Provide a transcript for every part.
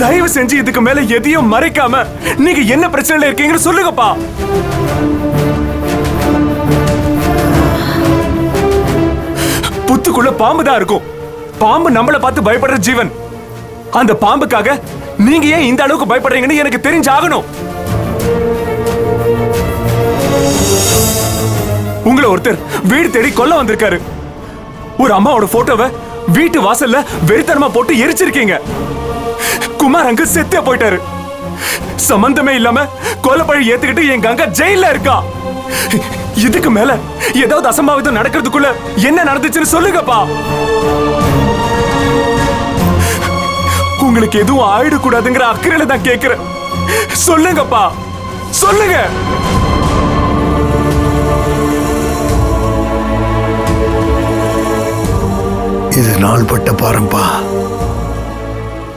தயவு செஞ்சு இதுக்கு மேல எதையும் மறைக்காம நீங்க என்ன பிரச்சனையில இருக்கீங்கன்னு சொல்லுங்கப்பா. புத்துக்குள்ள பாம்பு தான் இருக்கும். பாம்பு நம்மள பார்த்து பயப்படுற ஜீவன். அந்த பாம்புக்காக நீங்க ஏன் இந்த அளவுக்கு பயப்படுறீங்கன்னு எனக்கு தெரிஞ்சாகணும். உங்களை ஒருத்தர் வீடு தேடி கொல்ல வந்திருக்காரு. ஒரு அம்மாவோட போட்டோவை வீட்டு வாசல்ல வெறித்தனமா போட்டு எரிச்சிருக்கீங்க. குமார் அங்க செத்தே போயிட்டாரு. சம்பந்தமே இல்லாம கொலைப்பழி ஏத்துக்கிட்டு என் கங்கா ஜெயில இருக்கா. இதுக்கு மேல ஏதாவது அசம்பாவிதம் நடக்கிறதுக்குள்ள என்ன நடந்துச்சுன்னு சொல்லுங்கப்பா. உங்களுக்கு எதுவும் ஆயிடக்கூடாதுங்கிற அக்கறையில தான் கேக்குறேன். சொல்லுங்கப்பா, சொல்லுங்க. இது நாள்பட்ட பாரம்பா.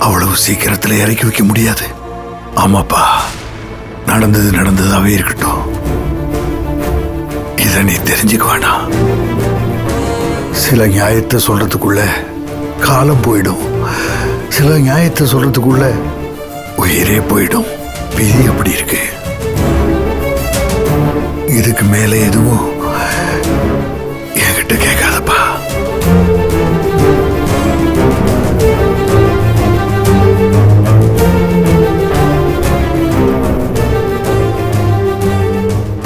அவ்வளவு சீக்கிரத்துல இறக்கி வைக்க முடியாது. ஆமாப்பா, நடந்தது நடந்ததாவே இருக்கட்டும். இத நீ தெரிஞ்சுக்க வேணாம். சில நியாயத்தை சொல்றதுக்குள்ள காலம் போயிடும். சில நியாயத்தை சொல்றதுக்குள்ள உயிரே போயிடும். விதி அப்படி இருக்கு. இதுக்கு மேல எதுவும் என்கிட்ட கேட்காதப்பா.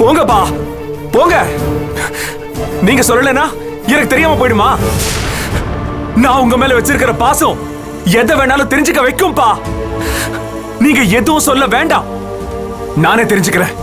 போங்கப்பா, போங்க. நீங்க சொல்லலனா எனக்கு தெரியாம போயிடுமா? நான் உங்க மேல வச்சிருக்கிற பாசம் எதை வேணாலும் தெரிஞ்சுக்க வைக்கும்பா. நீங்க எதுவும் சொல்ல வேண்டாம். நானே தெரிஞ்சுக்கிறேன்.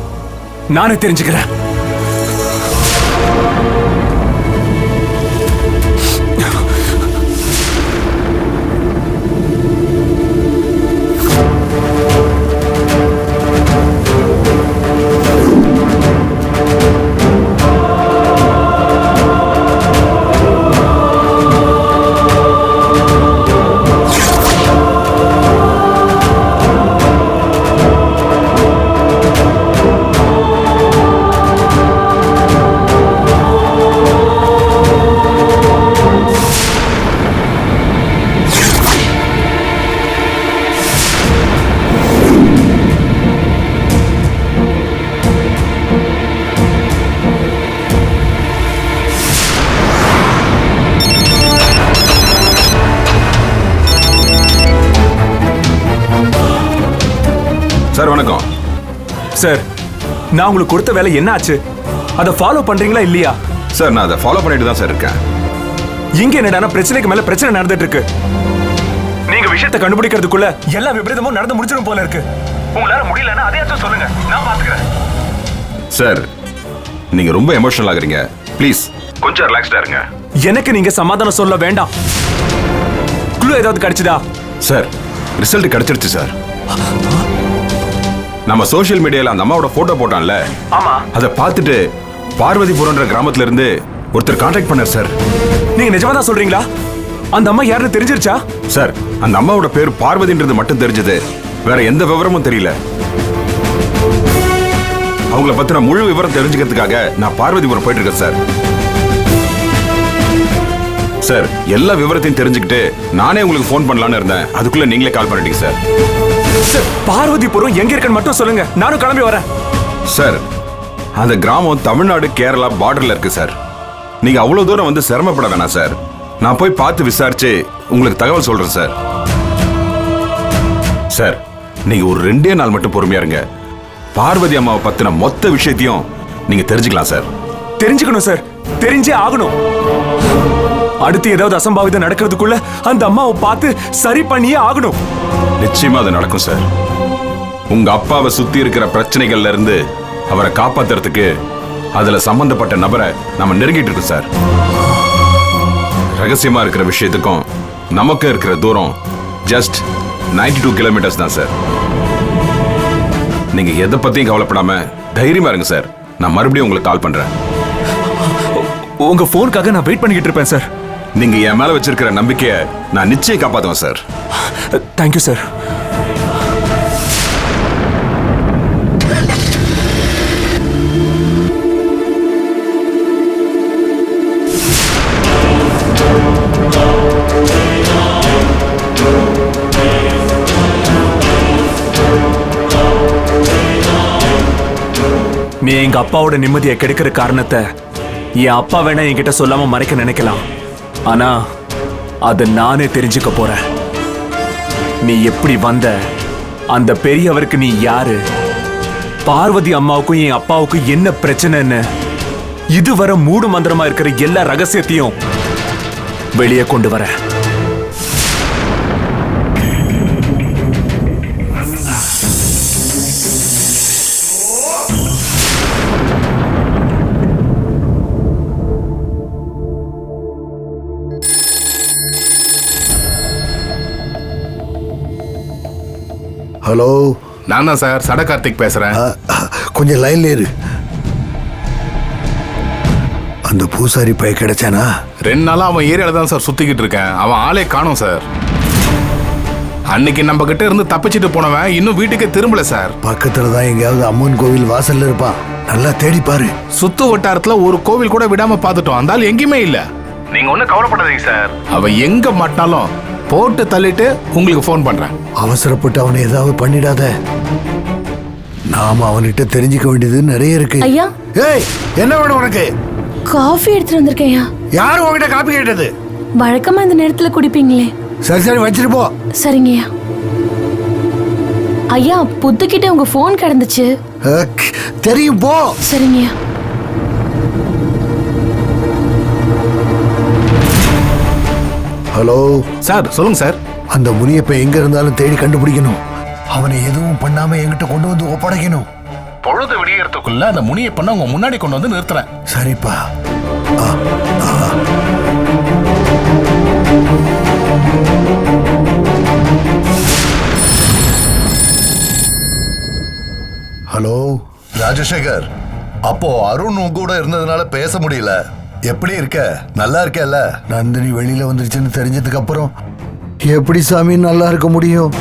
சார் வணக்கம். சார், நான் உங்களுக்கு கொடுத்த வேலை என்ன ஆச்சு? அதை ஃபாலோ பண்றீங்களா இல்லையா? சார், நான் அதை ஃபாலோ பண்ணிட்டு தான் சார் இருக்கேன். இங்க என்னடா பிரச்சனைக்கு மேல பிரச்சனை நடந்துட்டு இருக்கு. நீங்க விஷயத்தை கண்டுபிடிக்கிறதுக்குள்ள எல்லா விபரீதமும் நடந்து முடிச்சிடும் போல இருக்கு. உங்களால முடியலன்னா அதையாச்சும் சொல்லுங்க, நான் பாத்துக்கிறேன். சார், நீங்க ரொம்ப எமோஷனல் ஆகுறீங்க. ப்ளீஸ் கொஞ்சம் ரிலாக்ஸ்டா இருங்க. எனக்கு நீங்க சமாதானம் சொல்ல வேண்டாம். க்ளூ ஏதாவது கிடைச்சதா? சார், ரிசல்ட் கிடைச்சிருச்சு சார். நம்ம சோஷியல் மீடியால அந்த அம்மாவோட போட்டோ போட்டான்ல, ஆமா, அதை பார்த்துட்டு பார்வதிபுரம்ன்ற கிராமத்துல இருந்து ஒருத்தர் கான்டாக்ட் பண்ணார் சார். நீங்க நிஜமா தான் சொல்றீங்களா? அந்த அம்மா யாருன்னு தெரிஞ்சிருச்சா? சார், அந்த அம்மாவோட பேர் பார்வதின்றது மட்டும் தெரிஞ்சது. வேற எந்த விவரமும் தெரியல. அவங்கள பத்தின முழு விவரம் தெரிஞ்சுக்கிறதுக்காக நான் பார்வதிபுரம் போயிட்டு இருக்கேன் சார். சார், எல்லா விவரத்தையும் தெரிஞ்சுக்கிட்டு நானே உங்களுக்கு ஃபோன் பண்ணலான்னு இருந்தேன். அதுக்குள்ள நீங்களே கால் பண்ணிட்டீங்க சார். சார், பார்வதிபுரம் எங்க இருக்குன்னு மட்டும் சொல்லுங்க, நானும் கிளம்பி வரேன். சார், அந்த கிராமம் தமிழ்நாடு கேரளா பார்டர்ல இருக்கு சார். நீங்க அவ்வளவு தூரம் வந்து சிரமப்பட வேணாம் சார். நான் போய் பார்த்து விசாரிச்சு உங்களுக்கு தகவல் சொல்றேன் சார். சார், நீங்க ஒரு 2 நாள் மட்டும் பொறுமையா இருங்க. பார்வதி அம்மாவை பத்தின மொத்த விஷயத்தையும் நீங்க தெரிஞ்சுக்கலாம் சார். தெரிஞ்சுக்கணும் சார், தெரிஞ்சே ஆகணும். அடுத்து ஏதாவது அசம்பாவிதம் நடக்கிறதுக்குள்ள அந்த அம்மாவை பார்த்து சரி பண்ணியே ஆகணும். நிச்சயமா அது நடக்கும் சார். உங்க அப்பாவை சுத்தி இருக்கிற பிரச்சனைகள்ல இருந்து அவரை காப்பாத்துறதுக்கு அதுல சம்பந்தப்பட்ட நபரை நம்ம நெருங்கிட்டு இருக்கோம் சார். ரகசியமா இருக்கிற விஷயத்துக்கும் நமக்கு இருக்கிற தூரம் ஜஸ்ட் 92 கிலோமீட்டர்ஸ் தான் சார். நீங்க எதை பத்தியும் கவலைப்படாம தைரியமா இருங்க சார். நான் மறுபடியும் உங்களுக்கு கால் பண்றேன். உங்க போனுக்காக நான் வெயிட் பண்ணிக்கிட்டு இருப்பேன் சார். நீங்க என் மேல வச்சிருக்கிற நம்பிக்கையை நான் நிச்சயம் காப்பாத்துவேன் சார். Thank you sir. நீ எங்க அப்பாவோட நிம்மதியை கெடுக்கிற காரணத்தை என் அப்பா வேணா என்கிட்ட சொல்லாம மறைக்க நினைக்கலாம். ஆனா அதை நானே தெரிஞ்சுக்க போறேன். நீ எப்படி வந்த, அந்த பெரியவருக்கு நீ யாரு, பார்வதி அம்மாவுக்கும் என் அப்பாவுக்கும் என்ன பிரச்சனைன்னு இதுவரை மூடு மந்திரமா இருக்கிற எல்லா ரகசியத்தையும் வெளியே கொண்டு வர. ஹலோ, நான் தான் சார் சட கார்த்திக் பேசுறேன். கொஞ்சம் லைன்ல இரு. அந்த பூசாரி பைய கிடைச்சானா? 2 நாளா அவன் ஏரியால தான் சார் சுத்திக்கிட்டு இருக்கேன். அவன் ஆளே காணோம் சார். அன்னைக்கு நம்ம கிட்ட இருந்து தப்பிச்சிட்டு போனவன் இன்னும் வீட்டுக்கே திரும்பல சார். பக்கத்துல தான் எங்கேயாவது அம்மன் கோவில் வாசல்ல இருப்பான். நல்லா தேடி பாரு. சுத்து வட்டாரத்துல ஒரு கோவில் கூட விடாம பார்த்துட்டோம். அந்த ஆள் எங்கேயுமே இல்ல. நீங்க ஒன்னும் கவலைப்படாதீங்க சார். அவன் எங்க மாட்டாலும் போட்டு தள்ளிட்டு உங்களுக்கு ஃபோன் பண்றேன். அவசரப்பட்டு அவனை ஏதாவது பண்ணிடாத. நாம அவன்கிட்ட தெரிஞ்சுக்க வேண்டியது நிறைய இருக்கு. ஐயா, ஏய், என்ன வேணும் உனக்கு? காஃபி எடுத்துட்டு வந்திருக்கேன். யாரு உங்ககிட்ட காப்பி கேட்டது? வழக்கமா இந்த நேரத்துல குடிப்பீங்களே. சரி சரி, வச்சிட்டு போ. சரிங்கய்யா. ஐயா, புத்துக்கிட்ட உங்க போன் கிடந்துச்சு. தெரியும், போ. சரிங்கய்யா. ஹலோ சார் சொல்லுங்க சார். அந்த முனியப்ப எங்க இருந்தாலும் தேடி கண்டுபிடிக்கணும். அவனை எதுவும் பண்ணாம என்கிட்ட கொண்டு வந்து ஒப்படைக்கணும். பொழுது விடியறதுக்குள்ள அந்த முனியை பண்ண உங்க முன்னாடி கொண்டு வந்து நிறுத்துறேன். சரிப்பா. ஹலோ ராஜசேகர், அப்போ அருண் உங்க கூட இருந்ததுனால பேச முடியல. எப்படி இருக்க? நல்லா இருக்கல? நந்தினி வெளியில வந்துருச்சுன்னு தெரிஞ்சதுக்கு அப்புறம் எப்படி சாமி நல்லா இருக்க முடியும்?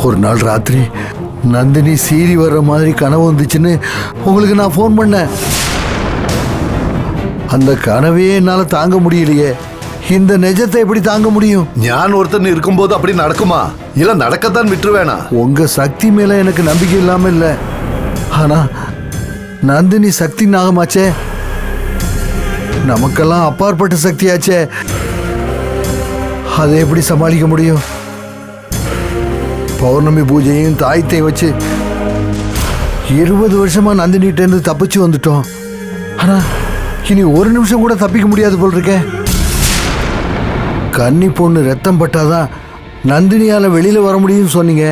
ஒரு நாள் ராத்திரி நந்தினி சீறி வர்ற மாதிரி கனவு வந்துச்சுன்னு உங்களுக்கு நான் ஃபோன் பண்ணேன். அந்த கனவையே என்னால தாங்க முடியலையே. இந்த நிஜத்தை எப்படி தாங்க முடியும்? ஞான் ஒருத்தன் இருக்கும்போது அப்படி நடக்குமா? இல்ல நடக்கத்தான் விட்டுருவேனா? உங்க சக்தி மேல எனக்கு நம்பிக்கை இல்லாம இல்ல. ஆனா நந்தினி சக்தி நாகமாச்சே, நமக்கெல்லாம் அப்பாற்பட்ட சக்தியாச்சே. அதை எப்படி சமாளிக்க முடியும்? பௌர்ணமி பூஜையும் தாயத்தை வச்சு 20 வருஷமா நந்தினிட்ட இருந்து தப்பிச்சு வந்துட்டோம். ஆனா இனி ஒரு நிமிஷம் கூட தப்பிக்க முடியாது போல் இருக்கே. கன்னி பொண்ணு ரத்தம் பட்டாதான் நந்தினியால வெளியில வர முடியும்னு சொன்னீங்க.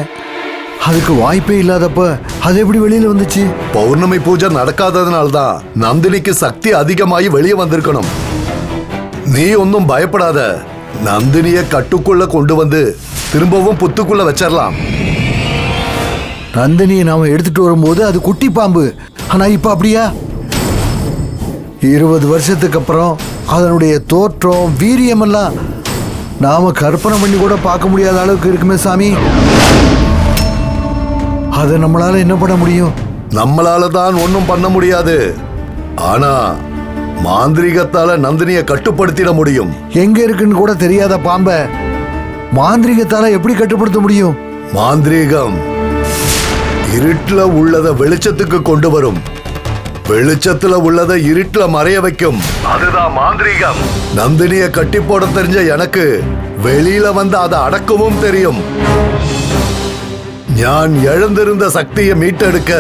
அதுக்கு வாய்ப்பே இல்லாதப்ப அது எப்படி வெளியில வந்துச்சு? பௌர்ணமி பூஜை நடக்காததுனால்தான் நந்தினிக்கு சக்தி அதிகமாகி வெளியே வந்திருக்கணும். நீ ஒன்னும் பயப்படாத. நந்தினிய கட்டுக்குள்ள கொண்டு வந்து திரும்பவும் புத்துக்குள்ள வச்சிடலாம். நந்தினியை நாம எடுத்துட்டு வரும்போது அது குட்டி பாம்பு. ஆனா இப்ப அப்படியா? 20 வருஷத்துக்கு அப்புறம் அதனுடைய தோற்றம் வீரியம் எல்லாம் நாம கற்பனை பண்ணி கூட பார்க்க முடியாத அளவுக்கு இருக்குமே சாமி. அதை நம்மளால என்ன பண்ண முடியும்? நம்மளால தான் ஒன்னும் பண்ண முடியாது. ஆனா மாந்திரீகத்தால நந்தினிய கட்டுப்படுத்திட முடியும். எங்க இருக்குன்னு கூட தெரியாத பாம்ப மாந்திரீகத்தால எப்படி கட்டுப்படுத்த முடியும்? மாந்திரீகம் இருட்டுல உள்ளத வெளிச்சத்துக்கு கொண்டு வரும். வெளிச்சத்துல உள்ளத இருட்டுல மறைய வைக்கும். அதுதான் மாந்திரீகம். நந்தினிய கட்டி போட தெரிஞ்ச எனக்கு வெளியில வந்து அதை அடக்கவும் தெரியும். நான் எழுந்திருந்த சக்தியை மீட்டெடுக்க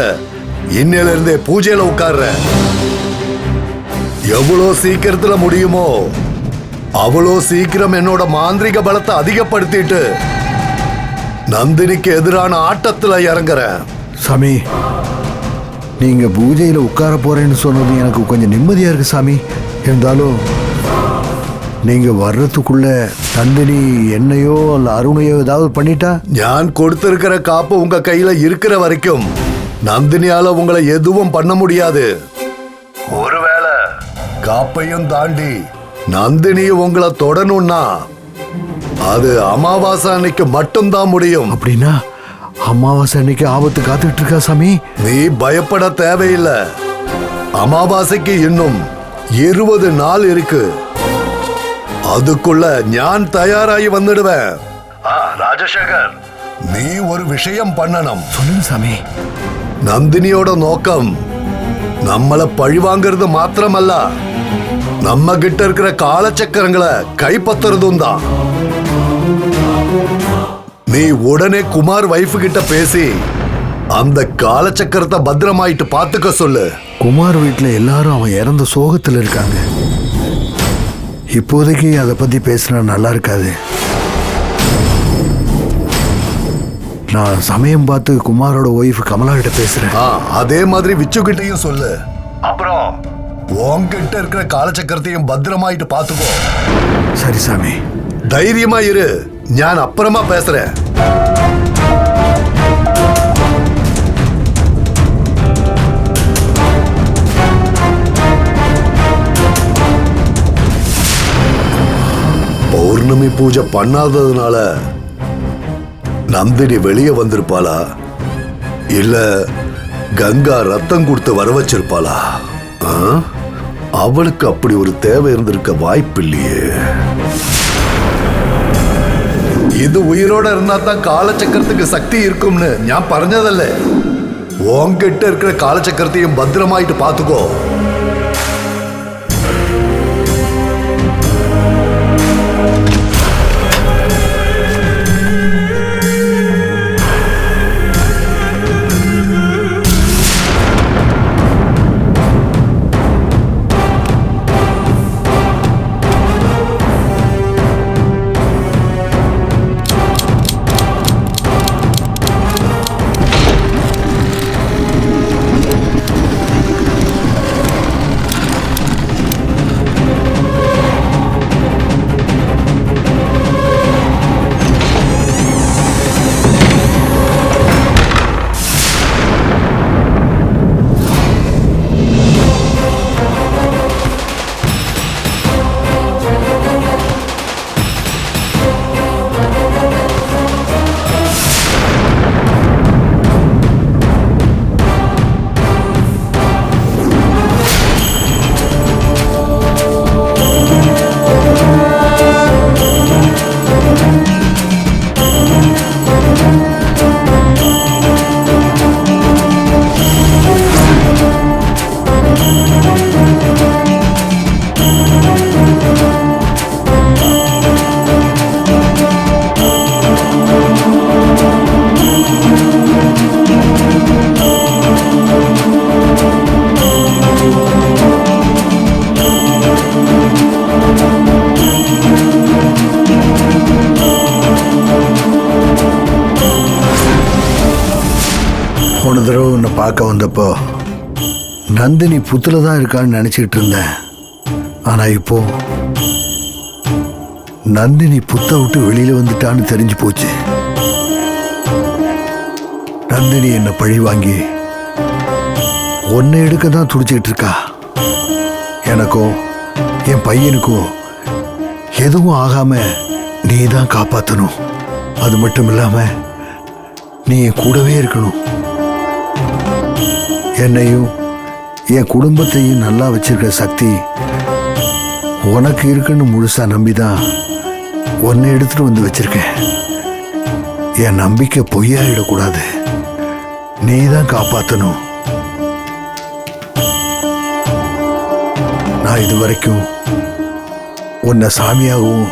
இன்னிலிருந்தே பூஜையில உட்கார்றேன். எவ்வளோ சீக்கிரத்துல முடியுமோ அவ்வளோ சீக்கிரம் என்னோட மாந்திரிக பலத்தை அதிகப்படுத்திட்டு நந்தினிக்கு எதிரான ஆட்டத்துல இறங்குறேன். சாமி, நீங்க பூஜையில உட்கார போறேன்னு சொன்னது எனக்கு கொஞ்சம் நிம்மதியா இருக்கு சாமி. இருந்தாலும் நீங்க வர்றதுக்குள்ள நந்தினி என்னையோ இல்ல அருணையோ ஏதாவது பண்ணிட்டா? நான் கொடுத்திருக்கிற காப்பு உங்க கையில இருக்கிற வரைக்கும் நந்தினியால உங்களை எதுவும் பண்ண முடியாது. ஒருவேளை காப்பையும் தாண்டி நந்தினி உங்களை தொடணும்னா அது அமாவாசை அன்னைக்கு மட்டும்தான் முடியும். அப்படின்னா அமாவாசை அன்னைக்கு ஆபத்து காத்துக்கிட்டு இருக்கா சாமி? நீ பயப்பட தேவையில்லை. அமாவாசைக்கு இன்னும் 20 நாள் இருக்கு. அதுக்குள்ள நான் தயாராகி வந்துடுவேன். ராஜசேகர், நீ ஒரு விஷயம் பண்ணணும். சொல்லுங்க சாமி. நந்தினியோட நோக்கம் நம்மளை பழிவாங்கிறது மாத்திரமல்ல, நம்ம கிட்ட இருக்கிற காலச்சக்கரங்களை கைப்பற்றுறதும் தான். நீ உடனே குமார் வைஃப் கிட்ட பேசி அந்த காலச்சக்கரத்தை பத்திரமாயிட்டு பாத்துக்க சொல்லு. குமார் வீட்டில் எல்லாரும் அவன் இறந்த சோகத்தில் இருக்காங்க. இப்போதைக்கு அதை பற்றி பேசினா நல்லா இருக்காது. நான் சமயம் பார்த்து குமாரோட ஒய்ஃப் கமலா கிட்ட பேசுறேன். அதே மாதிரி விச்சு கிட்டையும் சொல்லு. அப்புறம் உன்கிட்ட இருக்கிற காலச்சக்கரத்தையும் பத்திரமாயிட்டு பாத்துக்கோ. சரி சாமி. தைரியமா இரு, நான் அப்புறமா பேசுறேன். பௌர்ணமி பூஜை பண்ணாததுனால நந்தினி வெளியே வந்திருப்பாளா, இல்ல கங்கா ரத்தம் கொடுத்து வர வச்சிருப்பாளா? அவளுக்கு அப்படி ஒரு தேவை இருந்திருக்க வாய்ப்பில்லையே. இது உயிரோட இருந்தா தான் காலச்சக்கரத்துக்கு சக்தி இருக்கும்னு நான் പറഞ്ഞതല്ലേ. உன்கிட்ட இருக்கிற காலச்சக்கரத்தையும் பத்திரமாயிட்டு பாத்துக்கோ. போன தடவை உன்னை பார்க்க வந்தப்போ நந்தினி புத்துல தான் இருக்கான்னு நினச்சிக்கிட்டு இருந்தேன். ஆனால் இப்போ நந்தினி புத்த விட்டு வெளியில் வந்துட்டான்னு தெரிஞ்சு போச்சு. நந்தினி என்னை பழி வாங்கி ஒன்றை எடுக்க தான் துடிச்சிக்கிட்டு இருக்கா. எனக்கோ என் பையனுக்கோ எதுவும் ஆகாம நீ தான் காப்பாற்றணும். அது மட்டும் இல்லாமல் நீ என் கூடவே இருக்கணும். என்னையும் என் குடும்பத்தையும் நல்லா வச்சிருக்கிற சக்தி உனக்கு இருக்குன்னு முழுசா நம்பிதான் உன்னை எடுத்துட்டு வந்து வச்சிருக்கேன். என் நம்பிக்கை பொய்யாயிடக்கூடாது. நீ தான் காப்பாற்றணும். நான் இது வரைக்கும் உன்னை சாமியாகவும்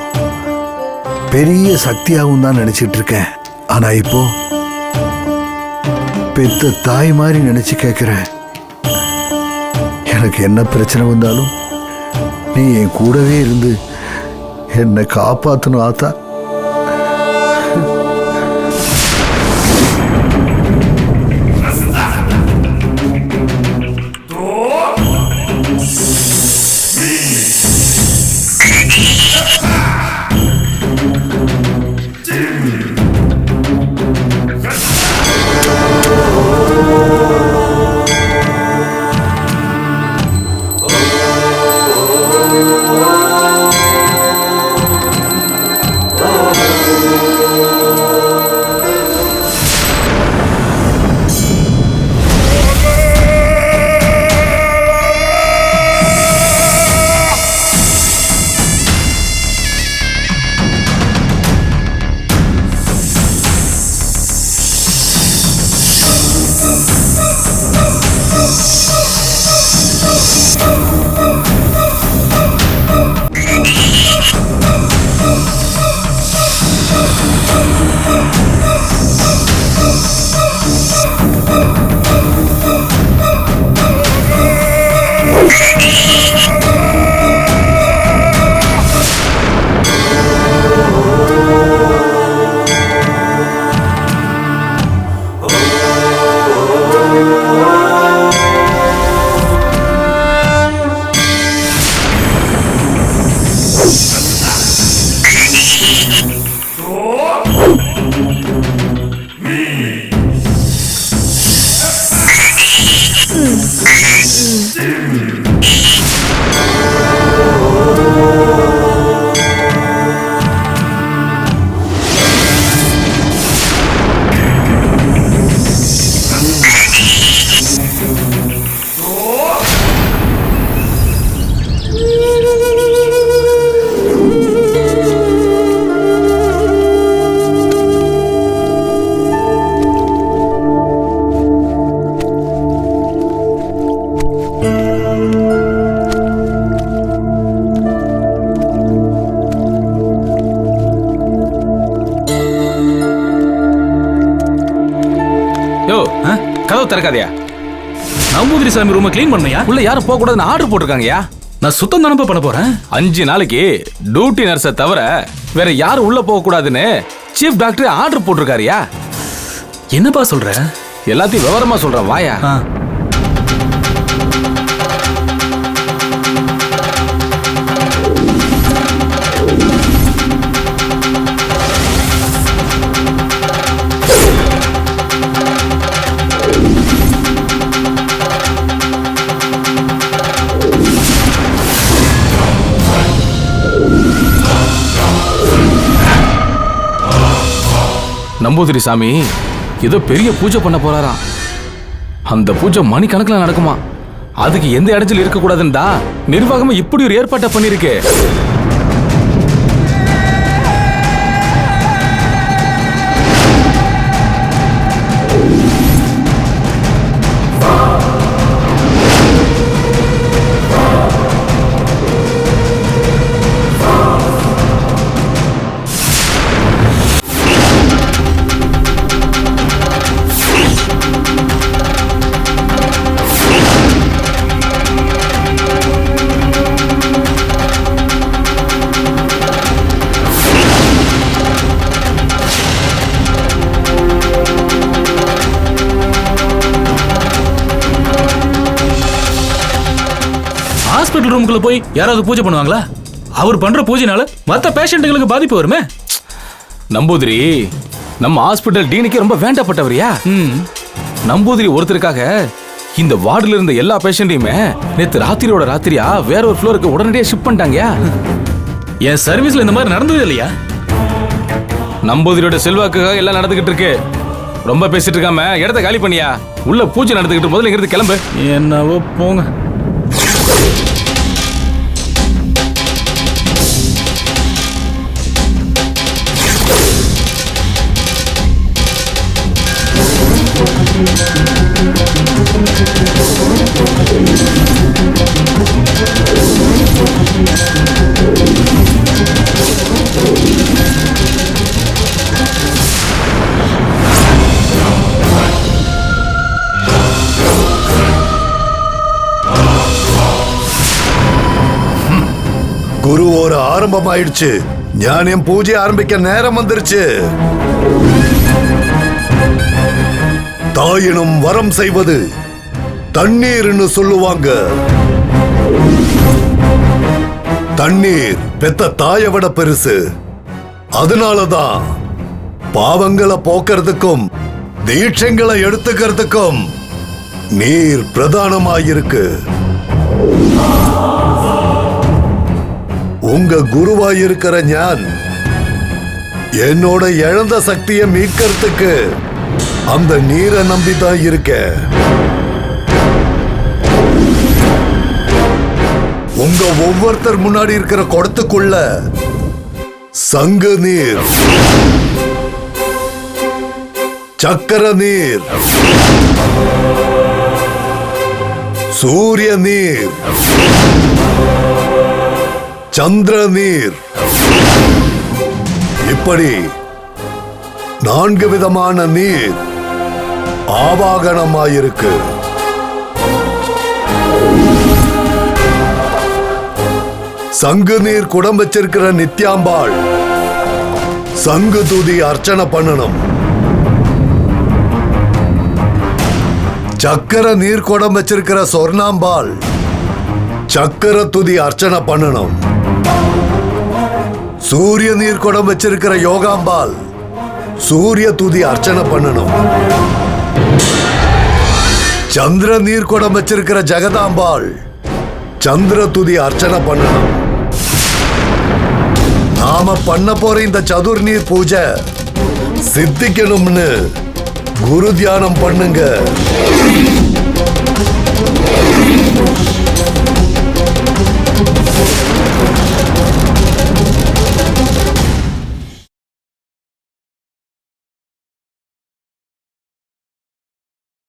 பெரிய சக்தியாகவும் தான் நினைச்சிட்டு இருக்கேன். ஆனா இப்போ பெத்த தாய் மாதிரி நினைச்சு கேட்கிறேன். எனக்கு என்ன பிரச்சனை வந்தாலும் நீ என் கூடவே இருந்து என்னை காப்பாற்றணும் ஆத்தா. யோ கதவு திறக்காதயா. நம்பூதிரி சாமி ரூமை க்ளீன் பண்ணியா? உள்ள யாரும் போக கூடாதுன்னு ஆர்டர் போட்டிருக்காங்கயா. நான் சுத்தம் தானப்பா பண்ண போறேன். 5 நாளைக்கு டியூட்டி நர்ஸை தவிர வேற யாரும் உள்ள போக கூடாதுன்னு சீஃப் டாக்டர் ஆர்டர் போட்டிருக்காருயா. என்னப்பா சொல்ற? எல்லாத்தையும் விவரமா சொல்றேன் வாயா. நம்பூதிரி சாமி ஏதோ பெரிய பூஜை பண்ண போறாராம். அந்த பூஜை மணிக்கணக்கில் நடக்குமா. அதுக்கு எந்த இடத்துல இருக்க கூடாதுன்னு நிர்வாகமா இப்படி ஒரு ஏற்பாட்டை பண்ணிருக்கு. ஹாஸ்பிட்டல் ரூமுக்குள்ள போய் யாராவது பூஜை பண்ணுவாங்களா? அவர் பண்ற பூஜைனால மற்ற பேஷண்ட்டுகளுக்கு பாதிப்பு வருமே. நம்பூதிரி நம்ம ஹாஸ்பிட்டல் டீனுக்கு ரொம்ப வேண்டப்பட்டவரியா. நம்பூதிரி ஒருத்தருக்காக இந்த வார்டுல இருந்த எல்லா பேஷண்டையுமே நேத்து ராத்திரியோட ராத்திரியா வேற ஒரு ஃப்ளோருக்கு உடனடியாக ஷிஃப்ட் பண்ணிட்டாங்கயா. என் சர்வீஸ்ல இந்த மாதிரி நடந்தது இல்லையா? நம்பூதிரியோட செல்வாக்குக்காக எல்லாம் நடந்துகிட்டு இருக்கு. ரொம்ப பேசிட்டு இருக்காம இடத்த காலி பண்ணியா. உள்ள பூஜை நடந்துகிட்டு முதல்ல இங்கிருந்து கிளம்பு. என்னவோ போங்க. குரு ஒரு ஆரம்பமாயிடுச்சு. ஞானியம் பூஜை ஆரம்பிக்க நேரம் வந்துருச்சு. தாயினும் வரம் செய்வது தண்ணீர்னு சொல்லுவாங்க. தண்ணீர் பெத்த தாயை விட பெருசு. அதனாலதான் பாவங்களை போக்குறதுக்கும் தீட்சங்களை எடுத்துக்கிறதுக்கும் நீர் பிரதானமாயிருக்கு. உங்க குருவாயிருக்கிற ஞான் என்னோட இழந்த சக்தியை மீட்கிறதுக்கு அந்த நீரை நம்பிதான் இருக்க. உங்க ஒவ்வொருத்தர் முன்னாடி இருக்கிற குடத்துக்குள்ள சங்கு நீர், சக்கர நீர், சூரிய நீர், சந்திர நீர், இப்படி 4 விதமான நீர் ஆவாகனமாயிருக்கு. சங்கு நீர் குடம் வச்சிருக்கிற நித்யாம்பாள் சங்கு தூதி அர்ச்சனை பண்ணணும். சக்கர நீர் குடம் வச்சிருக்கிற சொர்ணாம்பாள் சக்கர துதி அர்ச்சனை பண்ணணும். சூரிய நீர் குடம் வச்சிருக்கிற யோகாம்பாள் சூரிய துதி அர்ச்சனை பண்ணணும். சந்திர நீர் குடம் வச்சிருக்கிற ஜெகதாம்பாள் சந்திர துதி அர்ச்சனை பண்ணணும். நாம பண்ண போற இந்த சதுர் நீர் பூஜை சித்திக்கணும்னு குரு தியானம் பண்ணுங்க.